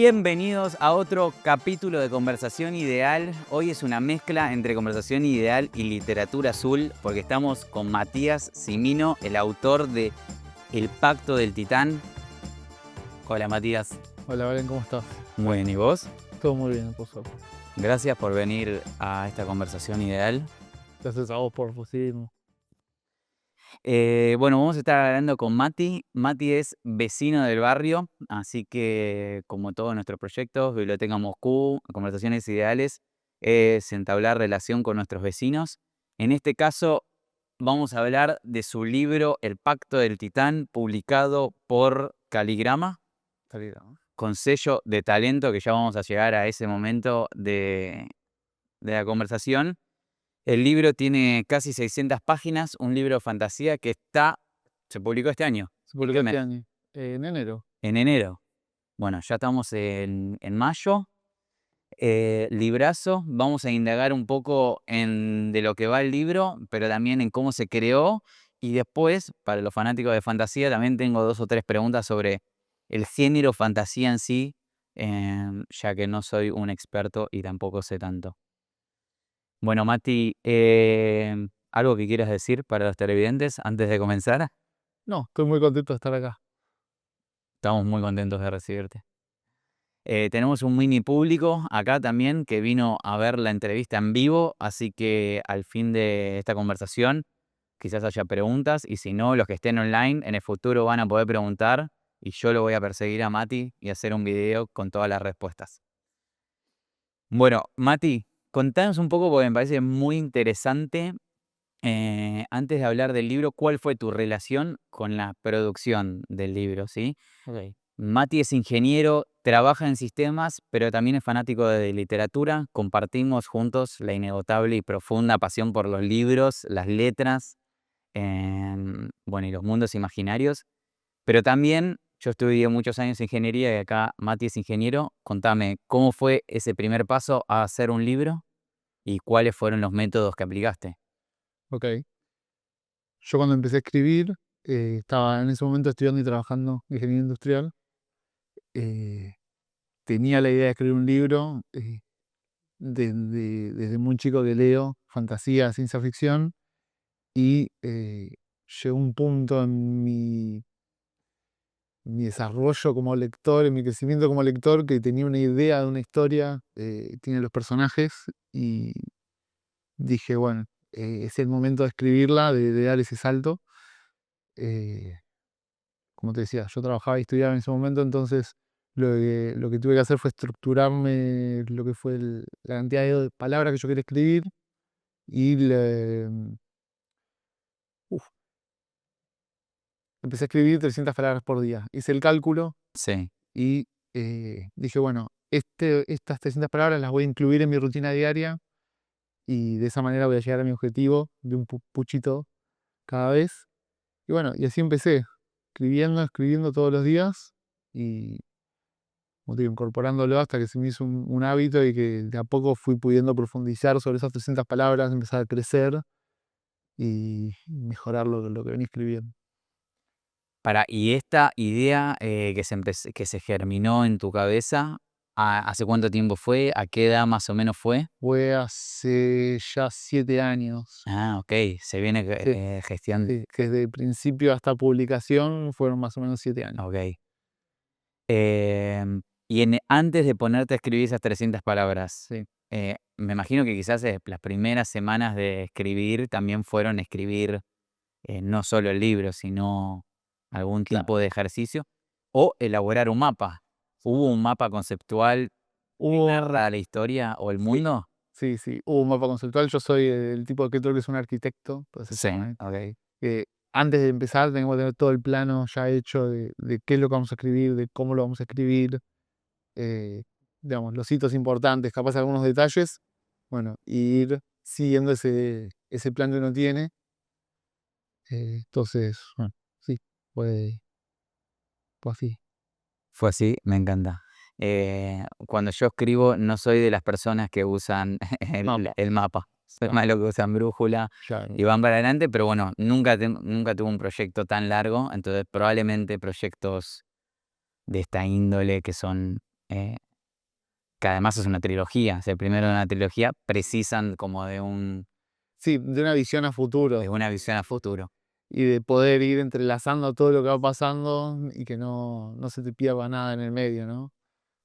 Bienvenidos a otro capítulo de Conversación Ideal. Hoy es una mezcla entre Conversación Ideal y Literatura Azul, porque estamos con Matías Cimino, el autor de El Pacto del Titán. Hola, Matías. Hola, Valen, ¿cómo estás? Bueno, ¿y vos? Todo muy bien, por suerte. Gracias por venir a esta Conversación Ideal. Gracias a vos por recibirme. Bueno, vamos a estar hablando con Mati. Mati es vecino del barrio, así que como todos nuestros proyectos, Biblioteca Moscú, Conversaciones Ideales, es entablar relación con nuestros vecinos. En este caso, vamos a hablar de su libro El Pacto del Titán, publicado por Caligrama, con sello de talento, que ya vamos a llegar a ese momento de la conversación. El libro tiene casi 600 páginas, un libro de fantasía que se publicó este año. Se publicó este año, en enero. En enero. Bueno, ya estamos en mayo. Librazo. Vamos a indagar un poco de lo que va el libro, pero también en cómo se creó. Y después, para los fanáticos de fantasía, también tengo 2 o 3 preguntas sobre el género fantasía en sí, ya que no soy un experto y tampoco sé tanto. Bueno, Mati, ¿algo que quieras decir para los televidentes antes de comenzar? No, estoy muy contento de estar acá. Estamos muy contentos de recibirte. Tenemos un mini público acá también que vino a ver la entrevista en vivo, así que al fin de esta conversación quizás haya preguntas y si no, los que estén online en el futuro van a poder preguntar y yo lo voy a perseguir a Mati y hacer un video con todas las respuestas. Bueno, Mati, contanos un poco porque me parece muy interesante. Antes de hablar del libro, ¿cuál fue tu relación con la producción del libro, sí? Okay. Mati es ingeniero, trabaja en sistemas, pero también es fanático de literatura. Compartimos juntos la inagotable y profunda pasión por los libros, las letras, bueno, y los mundos imaginarios. Pero también yo estudié muchos años ingeniería y acá Mati es ingeniero. Contame, ¿cómo fue ese primer paso a hacer un libro y cuáles fueron los métodos que aplicaste? Ok. Yo cuando empecé a escribir, estaba en ese momento estudiando y trabajando en ingeniería industrial. Tenía la idea de escribir un libro desde muy chico que leo fantasía, ciencia ficción, y llegó un punto en mi desarrollo como lector, en mi crecimiento como lector, que tenía una idea de una historia, tiene los personajes, y dije, bueno, es el momento de escribirla, de dar ese salto. Como te decía, yo trabajaba y estudiaba en ese momento, entonces lo que tuve que hacer fue estructurarme lo que fue la cantidad de palabras que yo quería escribir, y uf, empecé a escribir 300 palabras por día. Hice el cálculo Sí. y dije, bueno, estas 300 palabras las voy a incluir en mi rutina diaria y de esa manera voy a llegar a mi objetivo de un puchito cada vez. Y bueno, y así empecé, escribiendo todos los días y, como te digo, incorporándolo hasta que se me hizo un hábito y que de a poco fui pudiendo profundizar sobre esas 300 palabras, empezar a crecer y mejorar lo que venía escribiendo. Y esta idea que se germinó en tu cabeza, ¿hace cuánto tiempo fue? ¿A qué edad más o menos fue? Fue hace ya 7 años. Ah, ok, se viene Sí, gestión. sí, que desde principio hasta publicación fueron más o menos 7 años. Ok. Y antes de ponerte a escribir esas 300 palabras, Sí. me imagino que quizás las primeras semanas de escribir también fueron escribir no solo el libro, sino algún Claro. tipo de ejercicio o elaborar un mapa. ¿Hubo un mapa conceptual que narra la historia o el Sí, mundo? sí. Hubo un mapa conceptual. Yo soy el tipo de escritor que es un arquitecto, entonces Sí, ok. antes de empezar tenemos que tener todo el plano ya hecho de qué es lo que vamos a escribir, de cómo lo vamos a escribir, eh, digamos, los hitos importantes, capaz algunos detalles, bueno, y ir siguiendo ese plan que uno tiene. Entonces, bueno, sí, fue así. Fue así, me encanta. Cuando yo escribo, no soy de las personas que usan Mapa. el mapa. Soy Claro, más lo que usan brújula ya, y van para adelante, pero bueno, nunca tuve un proyecto tan largo, entonces probablemente proyectos de esta índole que son eh, que además es una trilogía, es el primero de una trilogía, precisan como de Sí, de una visión a futuro una visión a futuro. y de poder ir entrelazando todo lo que va pasando y que no se te pierda nada en el medio, ¿no?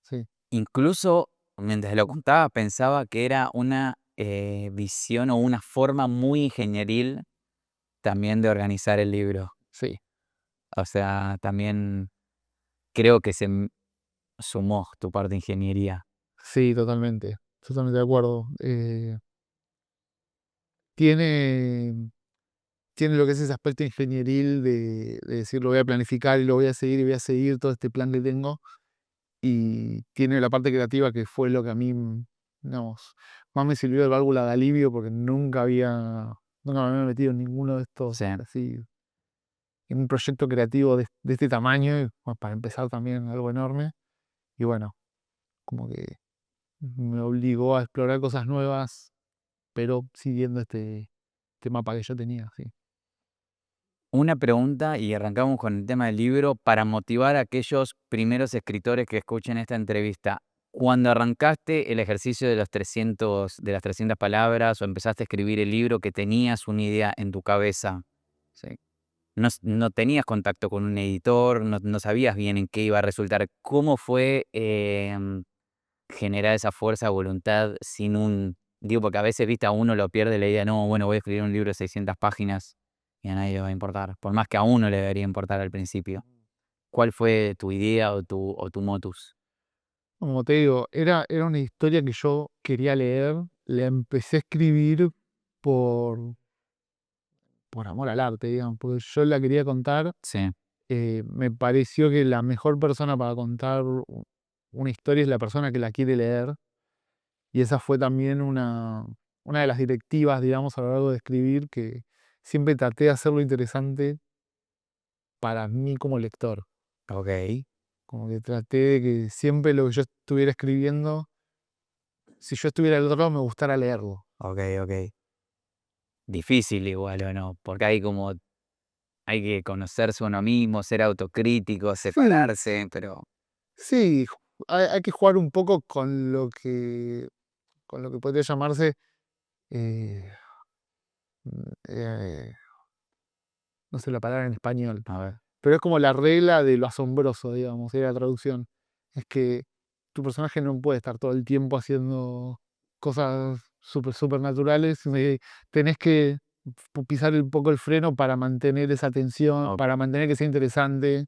Sí, Incluso, mientras lo contaba, pensaba que era una, visión o una forma muy ingenieril también de organizar el libro. sí, O sea, también creo que sumó tu parte de ingeniería. sí, totalmente de acuerdo. Tiene, tiene lo que es ese aspecto ingenieril de decir lo voy a planificar y lo voy a seguir y voy a seguir todo este plan que tengo. Y tiene la parte creativa que fue lo que a mí, digamos, más me sirvió de válvula de alivio porque nunca me había metido en ninguno de estos, Sí. así, en un proyecto creativo de este tamaño, y, bueno, para empezar también algo enorme. Y bueno, como que me obligó a explorar cosas nuevas, pero siguiendo este mapa que yo tenía, sí. Una pregunta y arrancamos con el tema del libro para motivar a aquellos primeros escritores que escuchen esta entrevista. Cuando arrancaste el ejercicio de de las 300 palabras o empezaste a escribir el libro que tenías una idea en tu cabeza, ¿sí? No tenías contacto con un editor, no sabías bien en qué iba a resultar. ¿Cómo fue generar esa fuerza de voluntad sin digo, porque a veces, viste, a uno lo pierde la idea, no, bueno, voy a escribir un libro de 600 páginas y a nadie le va a importar, por más que a uno le debería importar al principio. ¿Cuál fue tu idea o tu motus? Como te digo, era una historia que yo quería leer, la empecé a escribir por, por amor al arte, digamos, porque yo la quería contar. Sí, Me pareció que la mejor persona para contar una historia es la persona que la quiere leer, y esa fue también una de las directivas, digamos, a lo largo de escribir, que siempre traté de hacerlo interesante para mí como lector. ok, Como que traté de que siempre lo que yo estuviera escribiendo, si yo estuviera al otro lado, me gustara leerlo. ok, ok. Difícil igual, ¿o no? Porque hay que conocerse uno mismo, ser autocrítico, Sí, separarse, pero sí, hay que jugar un poco con lo que podría llamarse, eh, eh, no sé la palabra en español, a ver, pero es como la regla de lo asombroso, digamos, de la traducción. Es que tu personaje no puede estar todo el tiempo haciendo cosas supernaturales. Tenés que pisar un poco el freno para mantener esa tensión, ok, para mantener que sea interesante.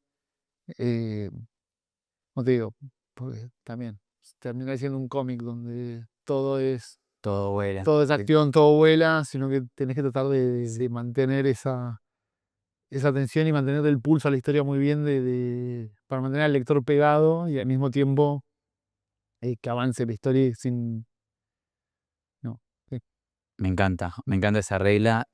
eh, Como te digo, porque también termina siendo un cómic donde todo vuela. todo es Sí. acción, todo vuela, sino que tenés que tratar de mantener esa tensión y mantener el pulso a la historia muy bien para mantener al lector pegado y al mismo tiempo que avance la historia sin. No, sí, Me encanta esa regla.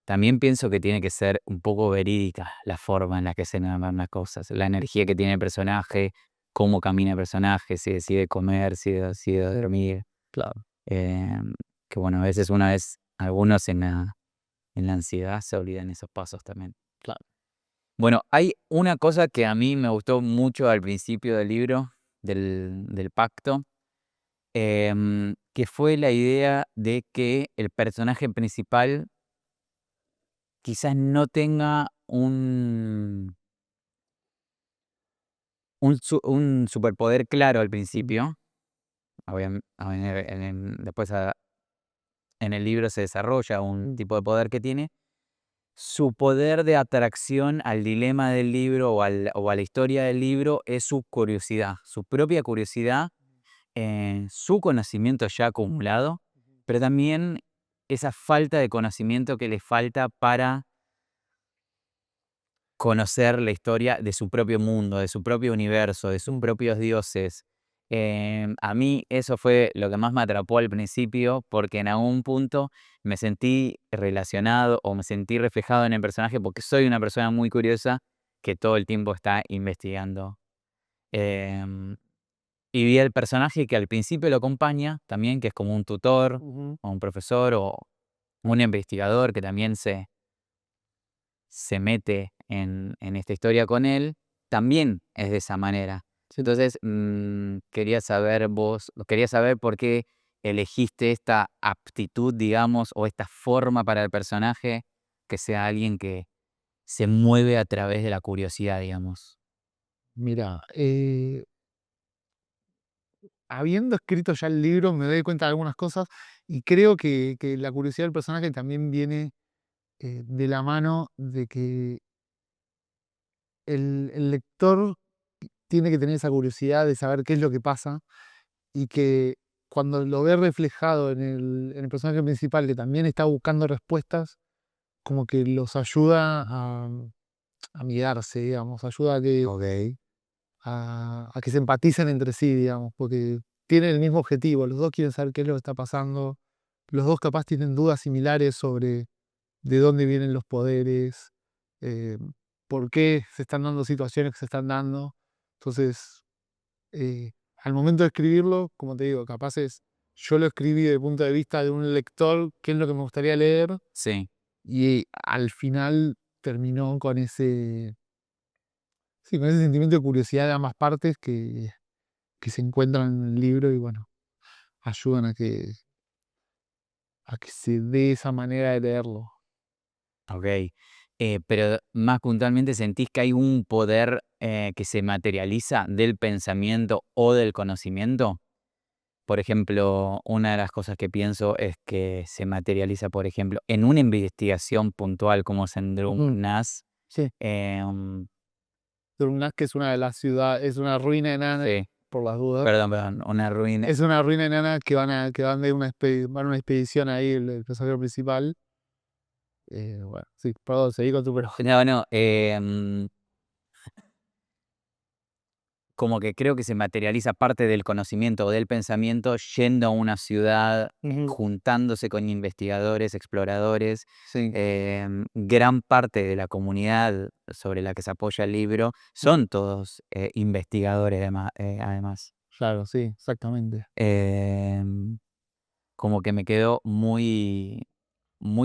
También pienso que tiene que ser un poco verídica la forma en la que se narran las cosas, la energía que tiene el personaje, cómo camina el personaje, si decide comer, si decide dormir. claro. Em, que bueno, a veces algunos en la ansiedad se olvidan esos pasos también. Claro. Bueno, hay una cosa que a mí me gustó mucho al principio del libro, del pacto, que fue la idea de que el personaje principal quizás no tenga un superpoder claro al Mm, principio. Después en el libro se desarrolla un mm, tipo de poder que tiene. Su poder de atracción al dilema del libro o a la historia del libro es su curiosidad, su propia curiosidad, su conocimiento ya acumulado, pero también esa falta de conocimiento que le falta para conocer la historia de su propio mundo, de su propio universo, de sus mm, propios dioses. A mí eso fue lo que más me atrapó al principio, porque en algún punto me sentí relacionado o me sentí reflejado en el personaje, porque soy una persona muy curiosa que todo el tiempo está investigando. Em, y vi el personaje que al principio lo acompaña también, que es como un tutor ujú. o un profesor o un investigador que también se mete en esta historia con él, también es de esa manera. Entonces, quería saber por qué elegiste esta aptitud, digamos, o esta forma para el personaje, que sea alguien que se mueve a través de la curiosidad, digamos. Mira, habiendo escrito ya el libro, me doy cuenta de algunas cosas y creo que la curiosidad del personaje también viene de la mano de que el lector tiene que tener esa curiosidad de saber qué es lo que pasa y que cuando lo ve reflejado en el personaje principal, que también está buscando respuestas, como que los ayuda a mirarse, digamos, ayuda Ok. a que se empaticen entre sí, digamos, porque tienen el mismo objetivo, los dos quieren saber qué es lo que está pasando, los dos capaz tienen dudas similares sobre de dónde vienen los poderes, eh, por qué se están dando situaciones que se están dando. Entonces, al momento de escribirlo, como te digo, capaz yo lo escribí desde el punto de vista de un lector, qué es lo que me gustaría leer, Sí, y al final terminó con sí, con ese sentimiento de curiosidad de ambas partes que se encuentran en el libro y bueno, ayudan a que se dé esa manera de leerlo. ok. Pero más puntualmente, ¿sentís que hay un poder que se materializa del pensamiento o del conocimiento? Por ejemplo, una de las cosas que pienso es que se materializa, por ejemplo, en una investigación puntual como Sendrum Ujú, Nas. sí. em, Drumnas, que es una de las ciudades, es una ruina enana, sí, por las dudas. perdón, una ruina. Es una ruina enana que van de van a una expedición ahí, el personaje principal. Bueno, sí, perdón, seguí con tu pregunta. No, no, como que creo que se materializa parte del conocimiento o del pensamiento yendo a una ciudad, Ujú, juntándose con investigadores, exploradores. sí, Gran parte de la comunidad sobre la que se apoya el libro son todos investigadores, además. claro, sí, exactamente. Em, Como que me quedó muy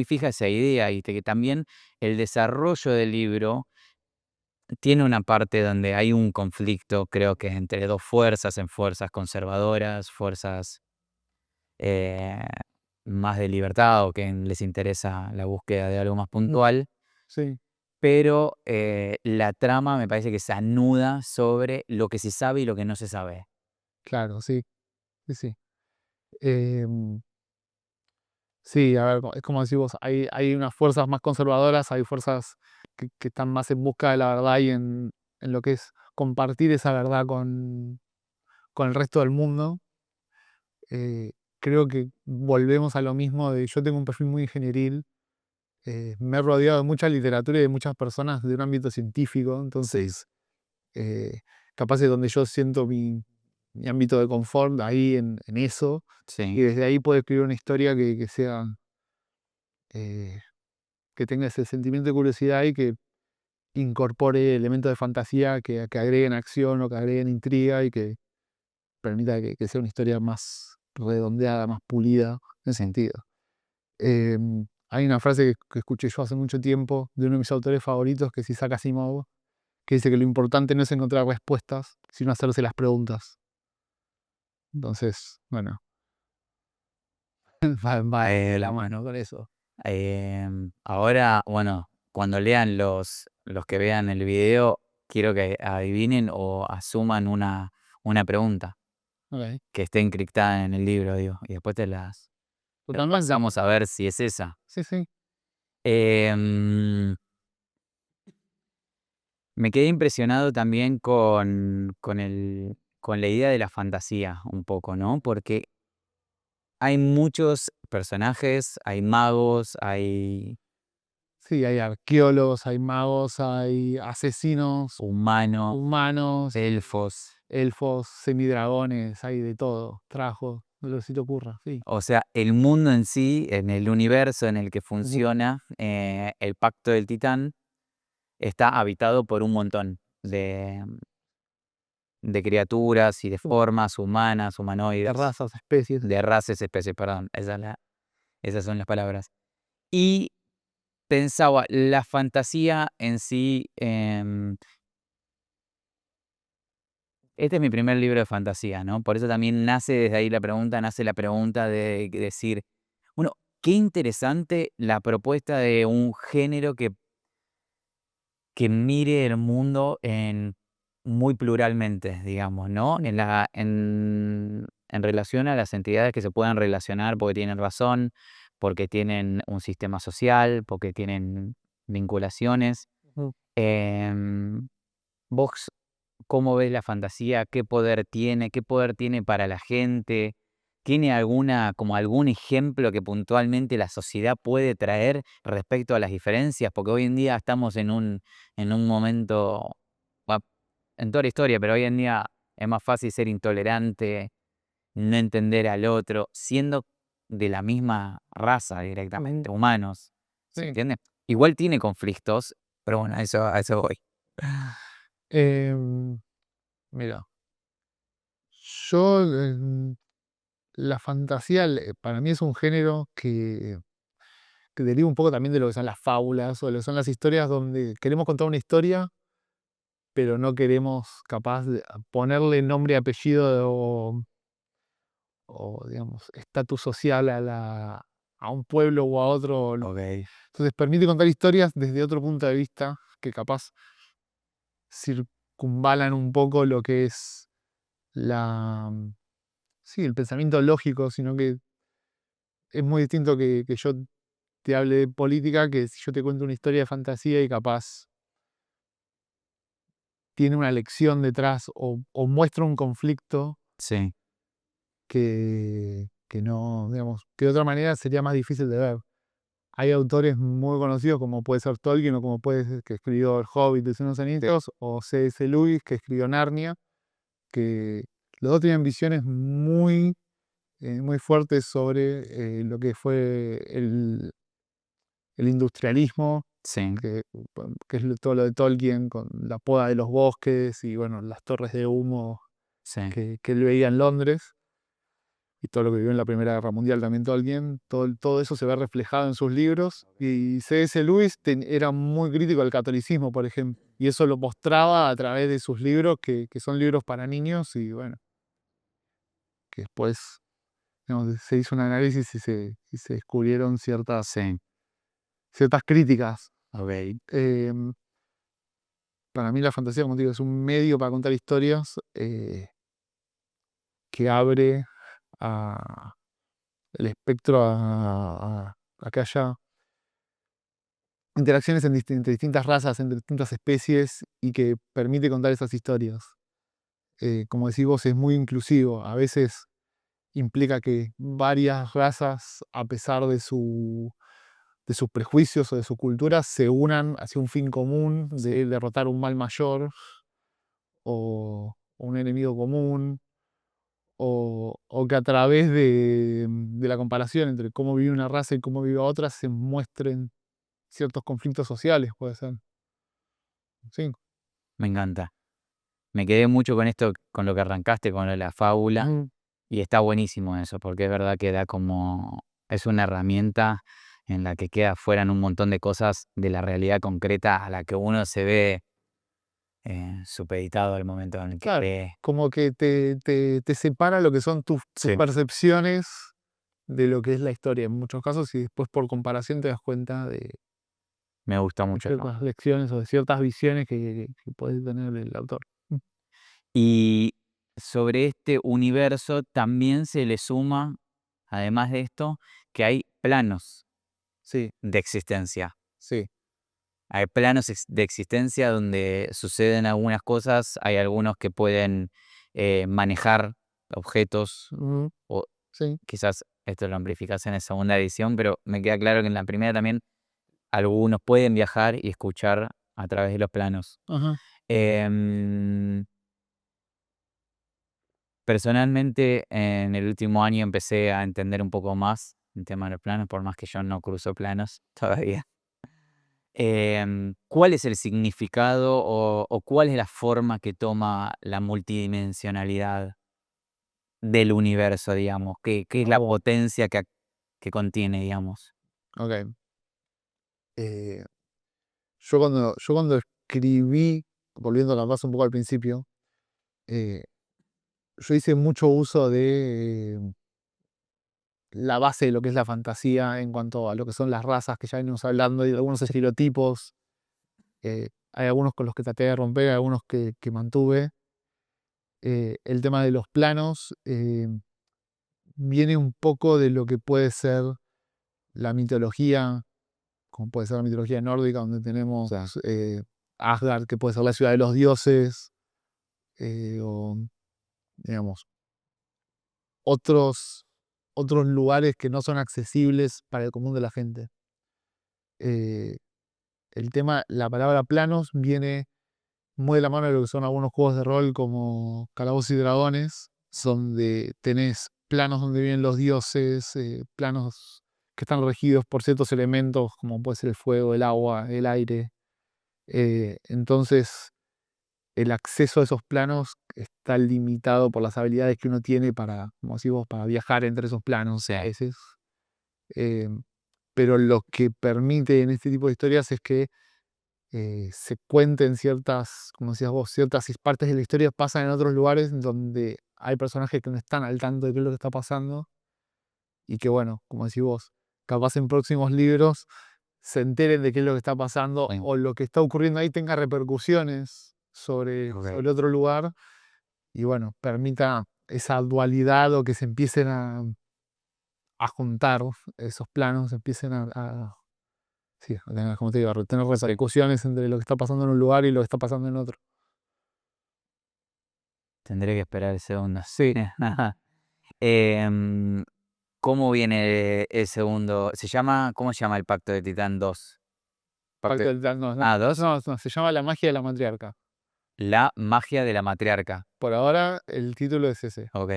fija esa idea y que también el desarrollo del libro tiene una parte donde hay un conflicto, creo que entre dos fuerzas, en fuerzas conservadoras, fuerzas eh, más de libertad o que les interesa la búsqueda de algo más Mm, puntual, sí, pero la trama me parece que se anuda sobre lo que se sabe y lo que no se sabe. claro, sí, sí, sí. Em, sí, a ver, es como decís vos, hay unas fuerzas más conservadoras, hay fuerzas que están más en busca de la verdad y en lo que es compartir esa verdad con el resto del mundo. Eh, creo que volvemos a lo mismo de yo tengo un perfil muy ingenieril, me he rodeado de mucha literatura y de muchas personas de un ámbito científico, Sí, entonces capaz es donde yo siento mi ámbito de confort, ahí en eso, y sí, desde ahí puedo escribir una historia que sea, eh, que tenga ese sentimiento de curiosidad y que incorpore elementos de fantasía que agreguen acción o que agreguen intriga y que permita que sea una historia más redondeada, más pulida en ese sentido. Hay una frase que escuché yo hace mucho tiempo de uno de mis autores favoritos, que es Isaac Asimov, que dice que lo importante no es encontrar respuestas, sino hacerse las preguntas. Entonces, bueno, va de la em, mano con eso. ahora, bueno, cuando lean los que vean el video, quiero que adivinen o asuman una pregunta Ok. que esté encriptada en el libro, digo, y después te las Totalmente. pasamos a ver si es esa. Sí, sí. Em, Me quedé impresionado también con la idea de la fantasía un poco, ¿no? Porque hay muchos personajes, hay magos, hay Sí, hay arqueólogos, hay magos, hay asesinos, humanos, humanos, elfos. elfos, semidragones, hay de todo. Trajos, lo que se te ocurra, sí. O sea, el mundo en sí, en el universo en el que Ujú. funciona el Pacto del Titán, está habitado por un montón de criaturas y de formas humanas, De humanoides, razas, especies. de razas, especies, perdón, esas son las palabras. Y pensaba, la fantasía en sí, Este es mi primer libro de fantasía, ¿no? Por eso también nace desde ahí la pregunta, nace la pregunta de decir, bueno, qué interesante la propuesta de un género que mire el mundo en muy pluralmente, digamos, ¿no? Mm, En relación a las entidades que se puedan relacionar porque tienen razón, porque tienen un sistema social, porque tienen vinculaciones. ujú. Em, ¿Vos cómo ves la fantasía? ¿Qué poder tiene? ¿Qué poder tiene para la gente? ¿Tiene como algún ejemplo que puntualmente la sociedad puede traer respecto a las diferencias? Porque hoy en día estamos en un momento, va, en toda la historia, pero hoy en día es más fácil ser intolerante, no entender al otro, siendo de la misma raza Ujú. directamente, humanos. ¿Se Sí. entiende? Igual tiene conflictos, pero bueno, a eso voy. Em, Mira, yo, la fantasía, para mí es un género que deriva un poco también de lo que son las fábulas o de lo que son las historias donde queremos contar una historia, pero no queremos capaz de ponerle nombre y apellido o, digamos, estatus social a un pueblo o a otro. Ok. Entonces permite contar historias desde otro punto de vista que capaz circunvalan un poco lo que es la, sí, el pensamiento lógico, sino que es muy distinto que yo te hable de política, que si yo te cuento una historia de fantasía y capaz tiene una lección detrás o muestra un conflicto Sí, que no, digamos, que de otra manera sería más difícil de ver. Hay autores muy conocidos como puede ser Tolkien o como puede ser que escribió El Hobbit de Señor de los Anillos o C.S. Lewis que escribió Narnia, que los dos tienen visiones muy fuertes sobre lo que fue el industrialismo, sí, que, que es todo lo de Tolkien con la poda de los bosques y bueno, las torres de humo sí. que él veía en Londres y todo lo que vivió en la Primera Guerra Mundial también Tolkien, todo eso se ve reflejado en sus libros. Y C.S. Lewis era muy crítico del catolicismo, por ejemplo, y eso lo mostraba a través de sus libros, que son libros para niños, y bueno, que después digamos, se hizo un análisis y se descubrieron Sí, ciertas críticas. okey, Em, para mí la fantasía, como te digo, es un medio para contar historias que abre a, el espectro a que haya interacciones entre distintas razas, entre distintas especies y que permite contar esas historias. Como decís vos, es muy inclusivo. A veces implica que varias razas, a pesar de sus prejuicios o de su cultura, se unan hacia un fin común sí, de derrotar un mal mayor o un enemigo común, o que a través de la comparación entre cómo vive una raza y cómo vive otra se muestren ciertos conflictos sociales, puede ser. Sí. me encanta. Me quedé mucho con esto, con lo que arrancaste, con lo de la fábula, Ujú. y está buenísimo eso, porque es verdad que da como es una herramienta en la que queda fueran un montón de cosas de la realidad concreta a la que uno se ve, supeditado al momento en el que Claro, lee. como que te separa lo que son tus Sí. percepciones de lo que es la historia en muchos casos y después por comparación te das cuenta Me gusta de mucho eso. ciertas lecciones o de ciertas visiones que puede tener el autor. Y sobre este universo también se le suma, además de esto, que hay planos Sí, de existencia. sí. Hay planos de existencia donde suceden algunas cosas, hay algunos que pueden manejar objetos, Ujú, o sí. quizás esto lo amplificás en la segunda edición, pero me queda claro que en la primera también algunos pueden viajar y escuchar a través de los planos. Ajá. Em, Personalmente, en el último año empecé a entender un poco más el tema de los planos, por más que yo no cruzo planos todavía. ¿Cuál es el significado o cuál es la forma que toma la multidimensionalidad del universo, digamos? ¿Qué es la Oh, potencia que contiene, digamos? ok. Eh, yo cuando escribí, volviendo capaz un poco al principio, Eh, yo hice mucho uso de la base de lo que es la fantasía en cuanto a lo que son las razas que ya venimos hablando y de algunos estereotipos. Hay algunos con los que traté de romper, algunos que mantuve. El tema de los planos viene un poco de lo que puede ser la mitología, como puede ser la mitología nórdica, donde tenemos Asgard, que puede ser la ciudad de los dioses, o digamos, otros, otros lugares que no son accesibles para el común de la gente. Eh, el tema, la palabra planos viene muy de la mano de lo que son algunos juegos de rol como Calabozos y Dragones, donde tenés planos donde viven los dioses, planos que están regidos por ciertos elementos, como puede ser el fuego, el agua, el aire. Entonces, el acceso a esos planos está limitado por las habilidades que uno tiene para, como decís vos, para viajar entre esos planos Sí. a veces. Eh, pero lo que permite en este tipo de historias es que se cuenten ciertas, como decías vos, ciertas partes de la historia pasan en otros lugares donde hay personajes que no están al tanto de qué es lo que está pasando y que, bueno, como decís vos, capaz en próximos libros se enteren de qué es lo que está pasando Bueno, o lo que está ocurriendo ahí tenga repercusiones ok. sobre otro lugar y, bueno, permita esa dualidad o que se empiecen a juntar esos planos, empiecen sí, como te digo, a tener Sí. repercusiones entre lo que está pasando en un lugar y lo que está pasando en otro. Tendré que esperar el segundo. Sí. Em, ¿Cómo viene el segundo? ¿Cómo se llama el Pacto de Titán 2? Pacto del Titán, no, Ah, 2. no, se llama La magia de la matriarca. La magia de la matriarca. Por ahora el título es ese. Ok.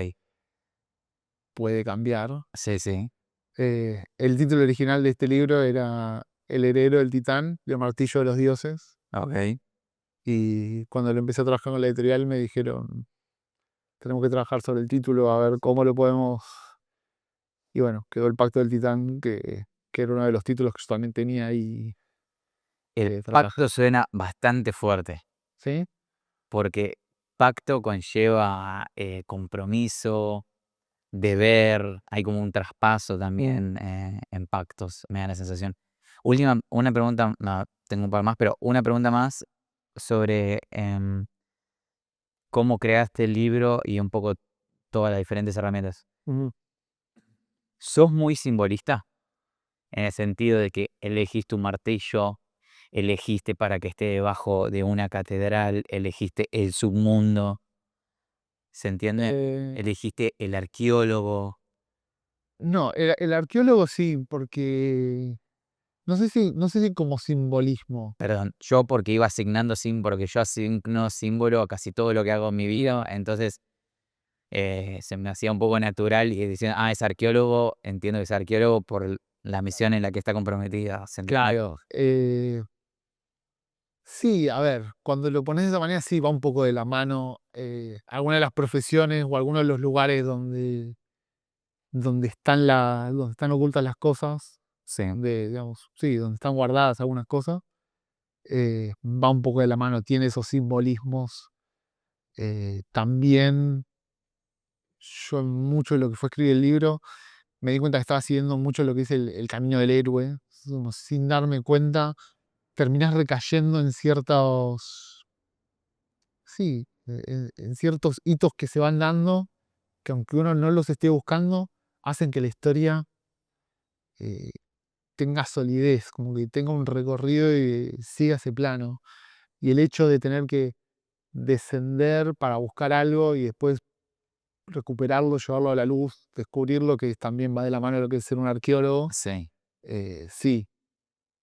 Puede cambiar. Sí, sí. El título original de este libro era El heredero del Titán, el martillo de los dioses. Ok. Y cuando lo empecé a trabajar con la editorial me dijeron, tenemos que trabajar sobre el título, a ver cómo lo podemos. Y bueno, quedó el Pacto del Titán, que era uno de los títulos que yo también tenía ahí El trabajar. pacto suena bastante fuerte, ¿Sí? porque pacto conlleva compromiso, deber, hay como un traspaso también en pactos, me da la sensación. Una pregunta, no, tengo un par más, pero una pregunta más sobre cómo creaste el libro y un poco todas las diferentes herramientas. Ujú. ¿Sos muy simbolista? En el sentido de que elegiste un martillo, elegiste para que esté debajo de una catedral, elegiste el submundo, ¿se entiende? Eh, Elegiste el arqueólogo. no, el arqueólogo sí, porque no sé si como simbolismo. Perdón, yo porque iba asignando porque yo asigno símbolo a casi todo lo que hago en mi vida, entonces se me hacía un poco natural y diciendo, es arqueólogo, entiendo que es arqueólogo por la misión en la que está comprometida, ¿se entiende? Claro. Sí, a ver, cuando lo pones de esa manera, sí va un poco de la mano. Algunas de las profesiones o algunos de los lugares donde están ocultas las cosas, Sí, digamos, sí, donde están guardadas algunas cosas, va un poco de la mano, tiene esos simbolismos. También yo en mucho de lo que fue escribir el libro, me di cuenta que estaba siguiendo mucho lo que es el camino del héroe, como sin darme cuenta, terminás recayendo en ciertos, sí, en ciertos hitos que se van dando, que aunque uno no los esté buscando, hacen que la historia eh, tenga solidez, como que tenga un recorrido y siga ese plano. Y el hecho de tener que descender para buscar algo y después recuperarlo, llevarlo a la luz, descubrirlo, que también va de la mano de lo que es ser un arqueólogo, sí, sí,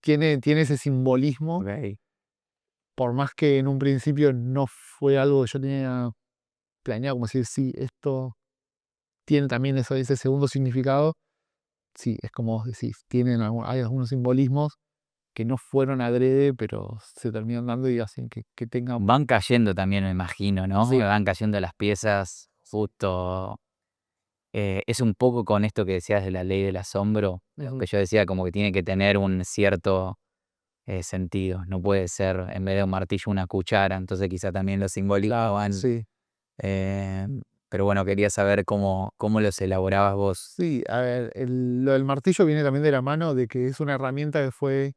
tiene ese simbolismo, ok. por más que en un principio no fue algo que yo tenía planeado, como decir, sí, esto tiene también ese segundo significado. Sí, es como vos decís, hay algunos simbolismos que no fueron adrede, pero se terminan dando y hacen que tenga. Van cayendo también, me imagino, ¿no? Sí. Van cayendo las piezas justo. Es un poco con esto que decías de la ley del asombro, lo Ujú. que yo decía como que tiene que tener un cierto sentido, no puede ser en vez de un martillo una cuchara, entonces quizá también los simbólicos Claro, van sí. Pero bueno, quería saber cómo los elaborabas vos. Sí, a ver, lo del martillo viene también de la mano de que es una herramienta que fue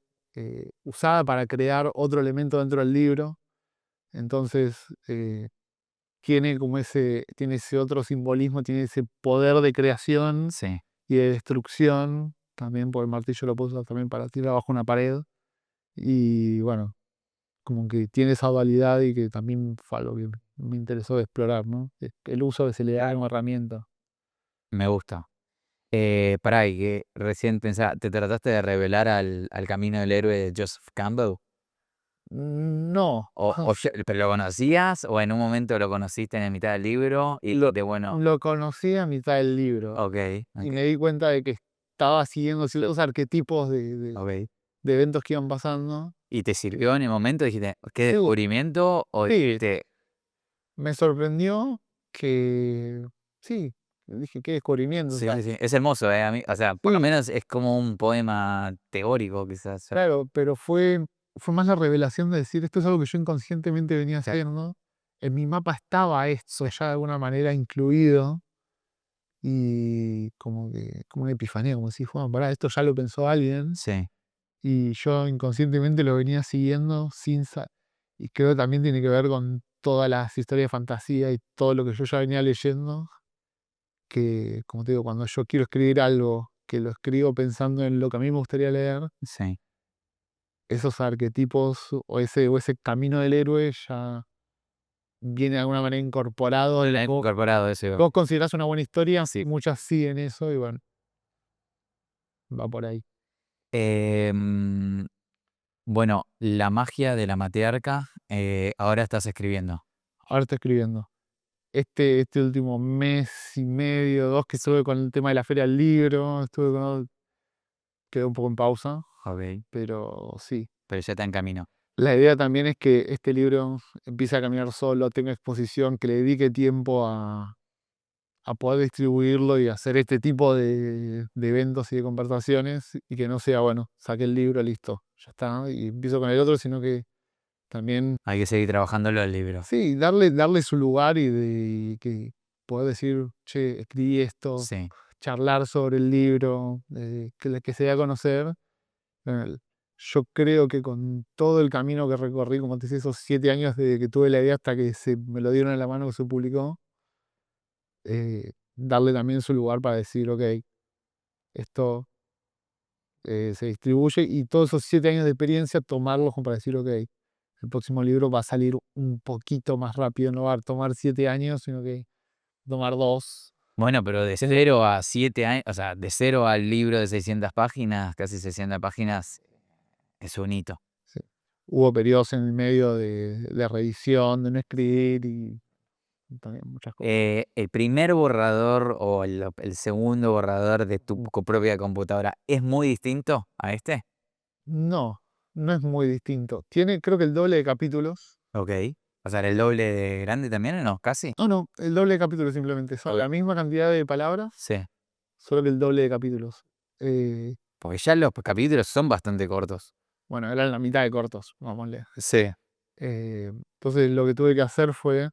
usada para crear otro elemento dentro del libro. Entonces, tiene ese otro simbolismo, tiene ese poder de creación Sí, y de destrucción. También por el martillo lo puedo usar también para tirar abajo una pared. Y bueno, como que tiene esa dualidad y que también fue algo que me interesó explorar, ¿no? El uso que se le da como herramienta. me gusta. Pará, y que recién pensaba, ¿te trataste de revelar al camino del héroe de Joseph Campbell? No, ¿Pero lo conocías o en un momento lo conociste en la mitad del libro y lo, bueno, lo conocí a mitad del libro ok, y ok, me di cuenta de que estaba siguiendo ciertos arquetipos ok. de eventos que iban pasando. ¿Y te sirvió en el momento? Dijiste, ¿qué Sí, descubrimiento? O sí, dijiste, me sorprendió que, sí, dije, qué descubrimiento. O sí, sea, sí, sí, es hermoso, a mí, o sea, por lo sí, menos es como un poema teórico, quizás. claro, pero fue más la revelación de decir, esto es algo que yo inconscientemente venía Sí, haciendo. En mi mapa estaba esto ya de alguna manera incluido y como una epifanía, como si bueno, pará, esto ya lo pensó alguien sí, y yo inconscientemente lo venía siguiendo y creo que también tiene que ver con todas las historias de fantasía y todo lo que yo ya venía leyendo, que como te digo, cuando yo quiero escribir algo, que lo escribo pensando en lo que a mí me gustaría leer, sí. esos arquetipos o ese camino del héroe ya viene de alguna manera incorporado en lo He que incorporado eso. vos considerás una buena historia, Sí. muchas siguen eso y bueno, va por ahí. Em, bueno, la magia de la matriarca, ahora estás escribiendo. Ahora estoy escribiendo. Este último mes y medio, 2 que estuve con el tema de la feria del libro, quedé un poco en pausa, Ok. pero sí. Pero ya está en camino. La idea también es que este libro empiece a caminar solo, tenga exposición, que le dedique tiempo a poder distribuirlo y hacer este tipo de eventos y de conversaciones y que no sea, bueno, saqué el libro, listo, ya está, y empiezo con el otro, sino que también, Hay que seguir trabajándolo el libro. sí, darle su lugar y que poder decir, che, escribí esto, Sí. charlar sobre el libro, que se dé a conocer. Eh, Yo creo que con todo el camino que recorrí, como te decía, esos 7 años desde que tuve la idea hasta que me lo dieron en la mano que se publicó, darle también su lugar para decir, ok, esto se distribuye y todos esos 7 años de experiencia tomarlos como para decir, ok, el próximo libro va a salir un poquito más rápido, no va a tomar 7 años, sino que tomar 2. Bueno, pero de 0 a 7 años, o sea, de 0 al libro de 600 páginas, casi 600 páginas, es un hito. Sí. Hubo periodos en el medio de revisión, de no escribir y también muchas cosas. ¿El primer borrador o el segundo borrador de tu propia computadora es muy distinto a este? No, no es muy distinto. Tiene creo que el doble de capítulos. Ok. O sea, ¿era el doble de grande también o no? ¿Casi? No, no, el doble de capítulos simplemente. Son Ok. la misma cantidad de palabras, Sí. solo que el doble de capítulos. Eh, Porque ya los capítulos son bastante cortos. bueno, eran la mitad de cortos, vámonos. Sí. Entonces lo que tuve que hacer fue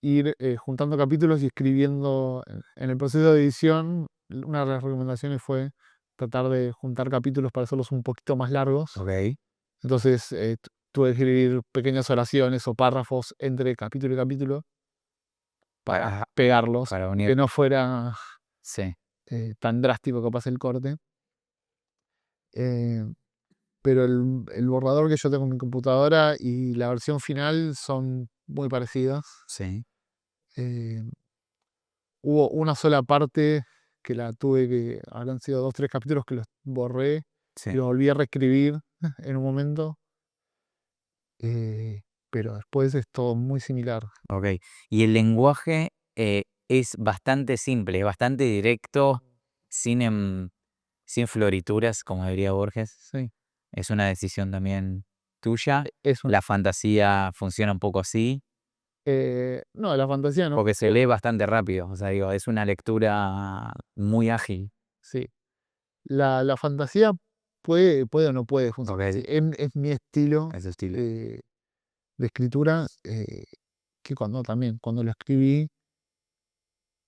ir juntando capítulos y escribiendo. En el proceso de edición, una de las recomendaciones fue tratar de juntar capítulos para hacerlos un poquito más largos. Ok. Entonces tuve que escribir pequeñas oraciones o párrafos entre capítulo y capítulo para Para, pegarlos, para unir. que no fuera Sí. tan drástico que pase el corte. Eh, pero el borrador que yo tengo en mi computadora y la versión final son muy parecidas. Sí. Eh, Hubo una sola parte que la tuve que, habrán sido 2, 3 capítulos que los borré y Sí. los volví a reescribir en un momento, eh, pero después es todo muy similar. Ok. Y el lenguaje es bastante simple, bastante directo, sin, sin florituras, como diría Borges. Sí, Es una decisión también tuya. es una. La fantasía funciona un poco así, No, la fantasía no. porque se lee bastante rápido. O sea, digo, es una lectura muy ágil. Sí. La fantasía puede o no puede funcionar así. Ok. Es mi estilo Ese estilo. de escritura. que cuando lo escribí,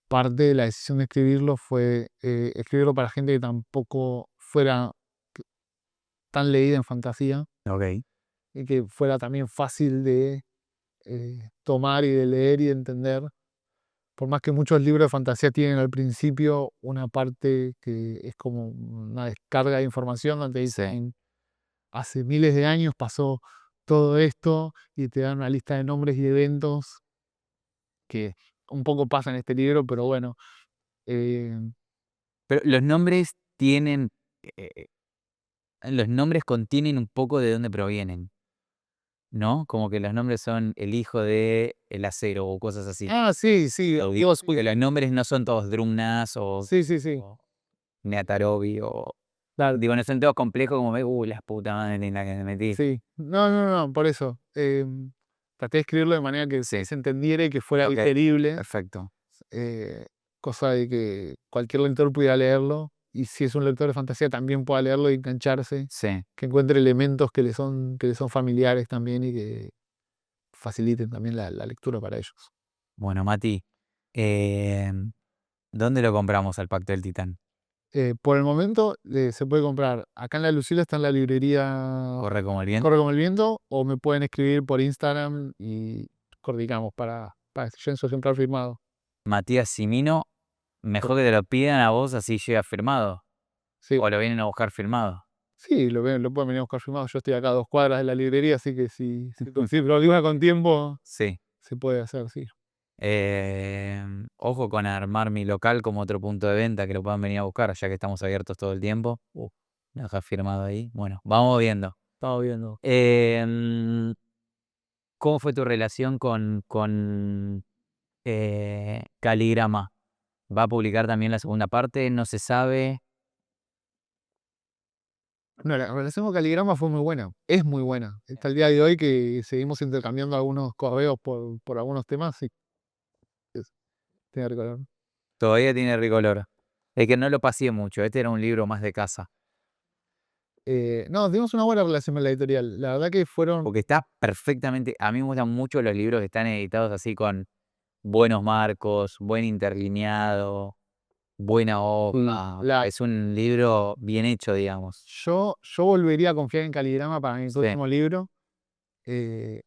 parte de la decisión de escribirlo fue escribirlo para gente que tampoco fuera tan leída en fantasía Ok. y que fuera también fácil de tomar y de leer y de entender. Por más que muchos libros de fantasía tienen al principio una parte que es como una descarga de información donde Sí. dicen, hace miles de años pasó todo esto y te dan una lista de nombres y eventos que un poco pasa en este libro, pero bueno, eh, Pero los nombres contienen un poco de dónde provienen, ¿no? Como que los nombres son el hijo de el acero o cosas así. sí, sí, Lo digo digo, porque los nombres no son todos Drumnas sí, sí, sí, o Neatarobi o claro, digo, no son todos complejos como, la puta madre en la que me metí. sí. No, no, no, por eso. Traté de escribirlo de manera que Sí, se entendiera y que fuera okey, digerible, perfecto. eh, cosa de que cualquier lector pudiera leerlo, y si es un lector de fantasía también pueda leerlo y engancharse, Sí. que encuentre elementos que le son familiares también y que faciliten también la lectura para ellos. Bueno, Mati, ¿dónde lo compramos al Pacto del Titán? Por el momento se puede comprar acá en La Lucila, está en la librería ¿Corre como el viento? Corre como el viento, o me pueden escribir por Instagram y coordinamos para que lleven su ejemplar firmado. Matías Simino, mejor que te lo pidan a vos, así llega firmado, Sí, o lo vienen a buscar firmado. sí, lo pueden venir a buscar firmado. Yo estoy acá a 2 cuadras de la librería, así que si lo digo con tiempo, Sí. se puede hacer, sí. Ojo con armar mi local como otro punto de venta que lo puedan venir a buscar, ya que estamos abiertos todo el tiempo. Lo dejas firmado ahí. Bueno, vamos viendo. Estaba viendo. Em, ¿Cómo fue tu relación con Caligrama? ¿Va a publicar también la segunda parte? No se sabe. No, la relación con Caligrama fue muy buena, es muy buena. Hasta el día de hoy que seguimos intercambiando algunos correos por algunos temas, sí, es- tiene que recordar. Todavía tiene Ricolor. Es que no lo pasé mucho. Este era un libro más de casa. No, tuvimos una buena relación con la editorial. La verdad que fueron. Porque está perfectamente. A mí me gustan mucho los libros que están editados así con buenos marcos, buen interlineado, buena hoja. La, Es un libro bien hecho, digamos. yo volvería a confiar en Caligrama para mi Sí, próximo libro. Eh,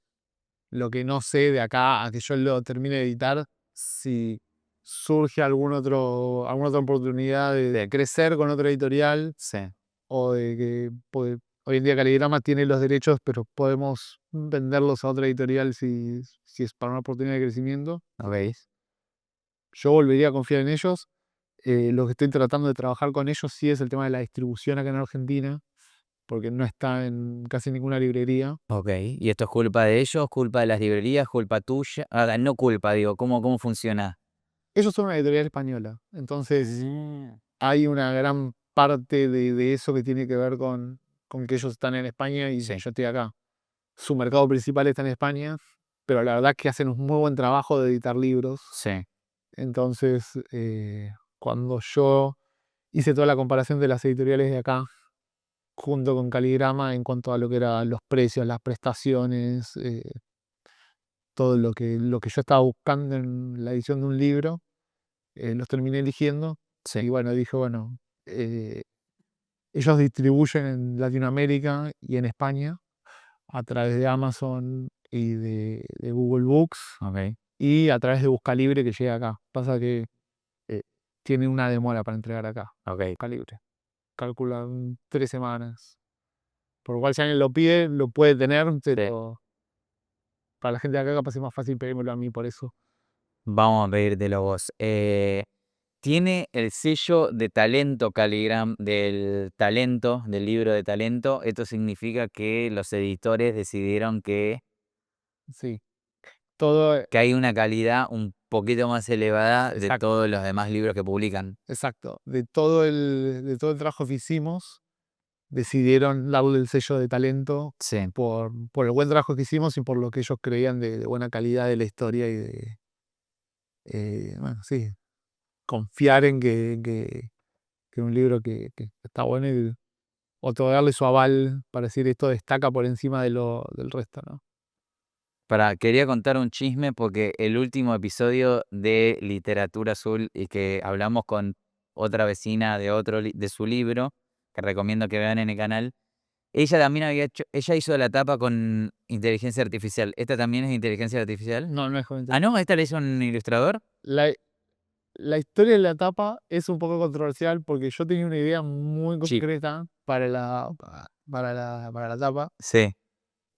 lo que no sé de acá a que yo lo termine de editar, si surge alguna otra oportunidad de sí, crecer con otra editorial sí. o de que hoy en día Caligrama tiene los derechos, pero podemos venderlos a otra editorial si es para una oportunidad de crecimiento. ¿Ok? Yo volvería a confiar en ellos. Lo que estoy tratando de trabajar con ellos sí es el tema de la distribución acá en Argentina, porque no está en casi ninguna librería. Ok. ¿Y esto es culpa de ellos, culpa de las librerías, culpa tuya? No culpa, digo, ¿cómo funciona? Ellos son una editorial española, entonces Ah, hay una gran parte de eso que tiene que ver con que ellos están en España y sí, yo estoy acá. Su mercado principal está en España, pero la verdad es que hacen un muy buen trabajo de editar libros. sí, Entonces, cuando yo hice toda la comparación de las editoriales de acá, junto con Caligrama, en cuanto a lo que eran los precios, las prestaciones, todo lo que yo estaba buscando en la edición de un libro, los terminé eligiendo. sí. Y bueno, dije, bueno, eh, ellos distribuyen en Latinoamérica y en España a través de Amazon y de Google Books Ok, y a través de Buscalibre que llega acá. Pasa que eh, tiene una demora para entregar acá, ok. Buscalibre. Calculan 3 semanas. Por lo cual, si alguien lo pide, lo puede tener, Sí. pero para la gente de acá capaz es más fácil pedírmelo a mí por eso. Vamos a pedírtelo vos. Tiene el sello de talento Caligram del talento, del libro de talento. Esto significa que los editores decidieron Sí, todo, que hay una calidad un poquito más elevada de exacto, todos los demás libros que publican. exacto. De todo el trabajo que hicimos, decidieron darle el sello de talento Sí, por el buen trabajo que hicimos y por lo que ellos creían de buena calidad de la historia y bueno, sí, confiar en que un libro que está bueno y otorgarle su aval para decir esto destaca por encima del resto, ¿no? Quería contar un chisme porque el último episodio de Literatura Azul y que hablamos con otra vecina de su libro, que recomiendo que vean en el canal, ella también ella hizo la tapa con inteligencia artificial. ¿Esta también es inteligencia artificial? No, no es Ah, ¿no? ¿Esta la hizo un ilustrador? La historia de la tapa es un poco controversial porque yo tenía una idea muy Sí. concreta para la tapa. Sí,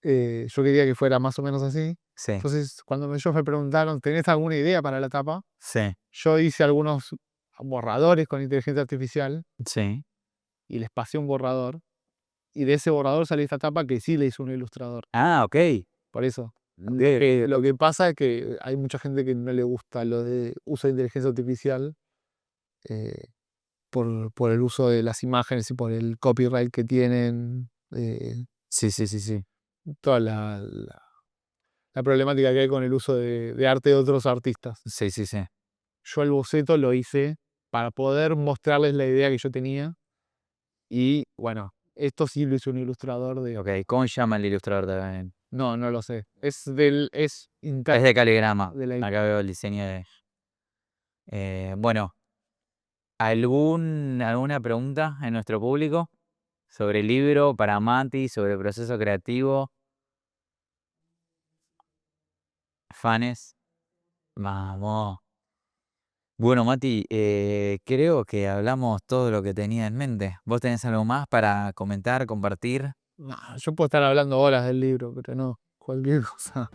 Yo quería que fuera más o menos así. sí, Entonces, cuando ellos me preguntaron, ¿tenés alguna idea para la tapa? sí, Yo hice algunos borradores con inteligencia artificial sí. y les pasé un borrador. Y de ese borrador salió esta tapa que sí le hizo un ilustrador. Ah, ok. Por eso. Lo que pasa es que hay mucha gente que no le gusta lo de uso de inteligencia artificial eh, por el uso de las imágenes y por el copyright que tienen, Sí, sí, sí, sí. toda la problemática que hay con el uso de arte de otros artistas. Sí, sí, sí. Yo el boceto lo hice para poder mostrarles la idea que yo tenía y bueno, esto sí lo hizo un ilustrador de... Ok, ¿cómo se llama el ilustrador también? No, no lo sé. Es Es interno de Caligrama. de la... Acá veo el diseño de... bueno, ¿alguna pregunta en nuestro público sobre el libro para Mati, sobre el proceso creativo? ¿Fanes? Vamos. Bueno, Mati, creo que hablamos todo lo que tenía en mente. ¿Vos tenés algo más para comentar, compartir? Yo puedo estar hablando horas del libro, pero no, cualquier cosa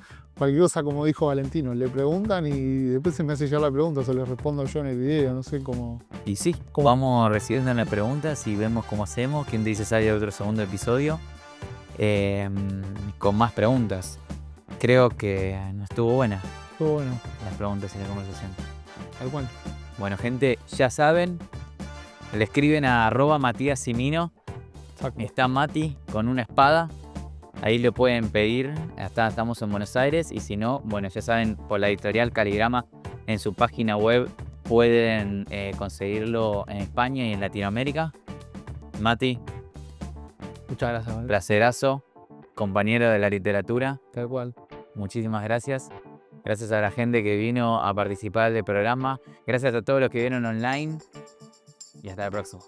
como dijo Valentino, le preguntan y después se me hace llegar la pregunta, se le respondo yo en el video, no sé cómo... Y sí, ¿Cómo? vamos recibiendo las preguntas y vemos cómo hacemos. ¿Quién dice sale otro segundo episodio? Con más preguntas. Creo que no estuvo buena Todo bueno, las preguntas y la conversación. tal cual. Bueno, gente, ya saben, le escriben a @Matías Cimino. Exacto. Está Mati con una espada. Ahí lo pueden pedir. Estamos en Buenos Aires. Y si no, bueno, ya saben, por la editorial Caligrama en su página web pueden conseguirlo en España y en Latinoamérica. Mati, Muchas gracias, ¿vale? placerazo, compañero de la literatura. Tal cual. Muchísimas gracias. Gracias a la gente que vino a participar del programa. Gracias a todos los que vieron online. Y hasta la próxima.